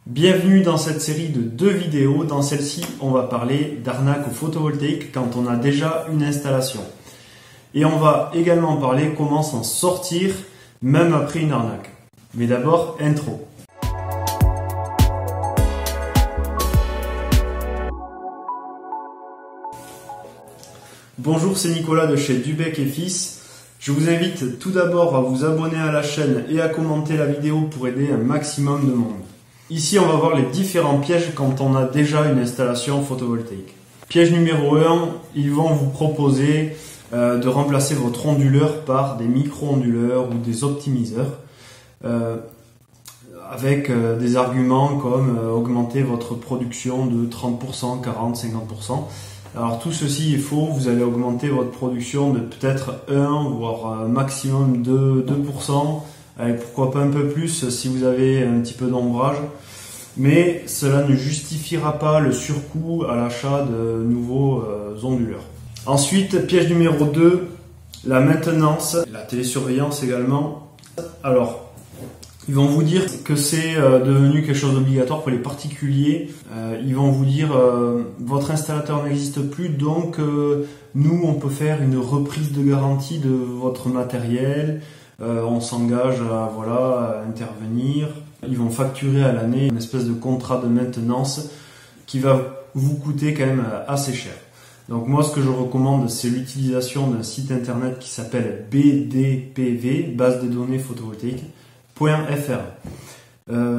Bienvenue dans cette série de 2 vidéos. Dans celle-ci, on va parler d'arnaque au photovoltaïque quand on a déjà une installation. Et on va également parler comment s'en sortir même après une arnaque. Mais d'abord, intro. Bonjour, c'est Nicolas de chez Dubec et Fils. Je vous invite tout d'abord à vous abonner à la chaîne et à commenter la vidéo pour aider un maximum de monde. Ici, on va voir les différents pièges quand on a déjà une installation photovoltaïque. Piège numéro 1, ils vont vous proposer de remplacer votre onduleur par des micro-onduleurs ou des optimiseurs avec des arguments comme augmenter votre production de 30%, 40%, 50%. Alors tout ceci est faux, vous allez augmenter votre production de peut-être 1 voire maximum de 2%, et pourquoi pas un peu plus si vous avez un petit peu d'ombrage, mais cela ne justifiera pas le surcoût à l'achat de nouveaux onduleurs. Ensuite, piège numéro 2, la maintenance, la télésurveillance également. Alors, ils vont vous dire que c'est devenu quelque chose d'obligatoire pour les particuliers. Ils vont vous dire votre installateur n'existe plus, donc nous on peut faire une reprise de garantie de votre matériel. On s'engage à intervenir. Ils vont facturer à l'année une espèce de contrat de maintenance qui va vous coûter quand même assez cher. Donc moi ce que je recommande, c'est l'utilisation d'un site internet qui s'appelle BDPV, base de données photovoltaïques.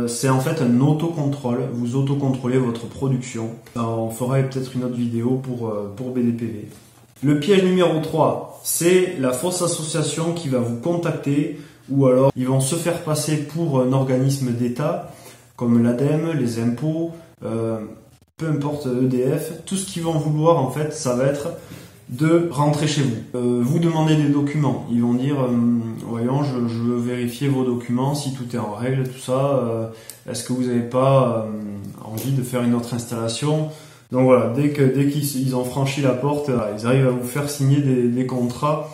C'est en fait un autocontrôle, vous autocontrôlez votre production. Alors, on fera peut-être une autre vidéo pour BDPV. Le piège numéro 3, c'est la fausse association qui va vous contacter, ou alors ils vont se faire passer pour un organisme d'État, comme l'ADEME, les impôts, peu importe EDF. Tout ce qu'ils vont vouloir en fait, ça va être de rentrer chez vous. Vous demandez des documents, ils vont dire voyons, je veux vérifier vos documents, si tout est en règle, tout ça, est-ce que vous n'avez pas envie de faire une autre installation? Donc voilà, dès qu'ils ont franchi la porte, ils arrivent à vous faire signer des contrats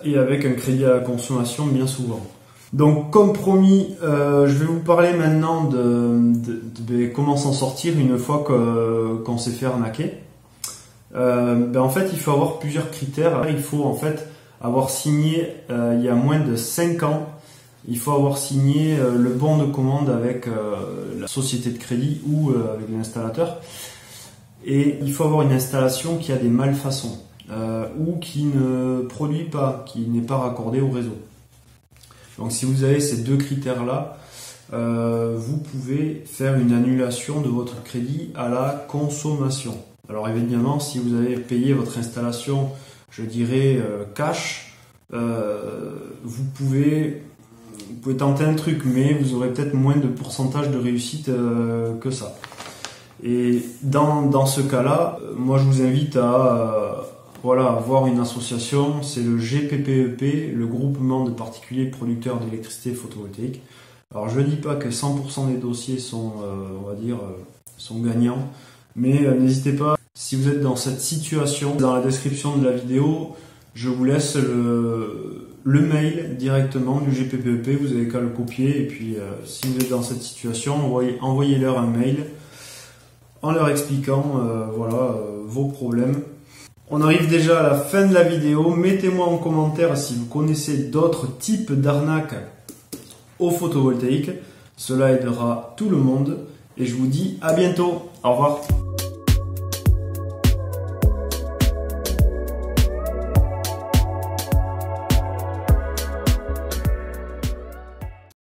et avec un crédit à la consommation bien souvent. Donc comme promis, je vais vous parler maintenant de comment s'en sortir une fois qu'on s'est fait arnaquer. En fait, il faut avoir plusieurs critères. Il faut en fait avoir signé il y a moins de 5 ans. Il faut avoir signé le bon de commande avec la société de crédit ou avec l'installateur. Et il faut avoir une installation qui a des malfaçons ou qui ne produit pas, qui n'est pas raccordée au réseau. Donc si vous avez ces 2 critères-là, vous pouvez faire une annulation de votre crédit à la consommation. Alors évidemment, si vous avez payé votre installation, je dirais cash, vous pouvez tenter un truc, mais vous aurez peut-être moins de pourcentage de réussite que ça. Et dans ce cas-là, moi je vous invite à avoir une association, c'est le GPPEP, le groupement de particuliers producteurs d'électricité photovoltaïque. Alors je ne dis pas que 100% des dossiers sont, sont gagnants, mais n'hésitez pas. Si vous êtes dans cette situation, dans la description de la vidéo, je vous laisse le mail directement du GPPEP, vous avez qu'à le copier et puis si vous êtes dans cette situation, envoyez-leur un mail en leur expliquant vos problèmes. On arrive déjà à la fin de la vidéo, mettez-moi en commentaire si vous connaissez d'autres types d'arnaques au photovoltaïque, cela aidera tout le monde et je vous dis à bientôt, au revoir.